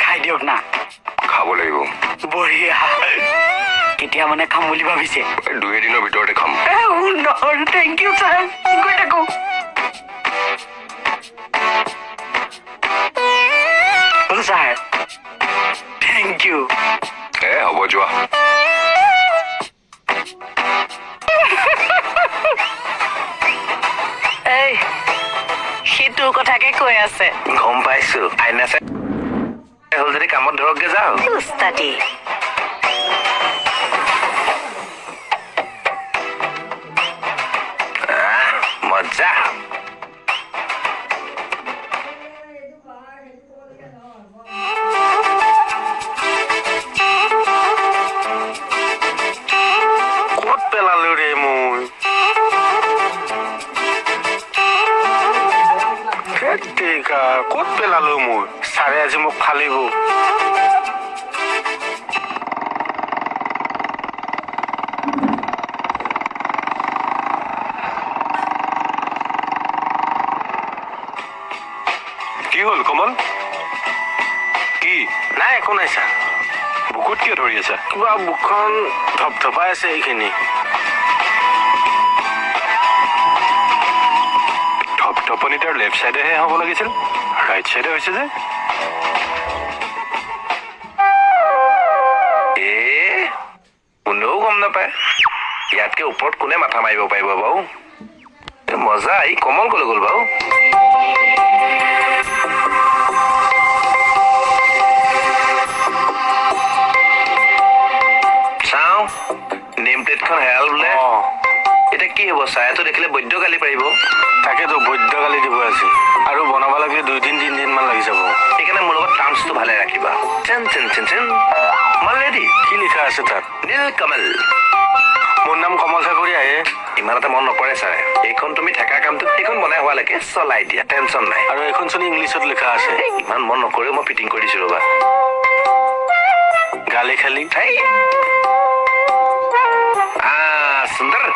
খাই দিয়ক না। খাব লাগিব। বঢ়িয়া। কেতিয়া মানে খাম বুলি ভাবিছে? 2 দিনৰ ভিতৰতে খাম। Thank you sir. গৈ থাকো। Sir thank you. হ'ব যোৱা। এই সেইটো কথাকে কৈ আছে। গম পাইছো। আইনা চাই হ'ল যদি কামত ধৰকগে যাও। উস্তাদি। মজা। ক'ত পেলালো ৰে মই? ক'ত পেলালো মই? ছাৰে আজি মোক ফালিব। কি হ'ল কমল? কি? নাই একো নাই ছাৰ। বুকুত কিয় ধৰি আছা? কিবা বুকখন ধপধপাই আছে এইখিনি। ধপধপনি তাৰ লেফ্ট চাইডেহে হ'ব লাগিছিল, ৰাইট চাইডে হৈছে যে। কোনেও গম নাপায়। ইয়াতকে ওপৰত কোনে মাথা মাৰিব পাৰিব বাৰু? মজা। ই কমল কলৈ গ'ল বাৰু? চাওঁ নেম প্লেটখন হেৰাল বোলে। এতিয়া কি হ'ব? ছাৰেতো দেখিলে বৈদ্য গালি পাৰিব। তাকেতো বৈদ্য গালি দিব আজি। আৰু বনাব লাগিলে 2-3 মান লাগি যাব। সেইকাৰণে মোৰ লগত টাৰ্মছটো ভালে ৰাখিবা। চেন চেন চেন চেন কমল ৰেডি। কি লিখা আছে তাত? নীল কমল। মোৰ নাম কমল ঠাকুৰী আহে। ইমান এটা মন নপৰে ছাৰে। এইখন তুমি থাকা কামটো সেইখন বনাই হোৱালৈকে চলাই দিয়া, টেনচন নাই। আৰু এইখন চোন ইংলিছত লিখা আছে। ইমান মন নকৰেও মই ফিটিং কৰি দিছো ৰ'বা। গালি খালি সুন্দৰ।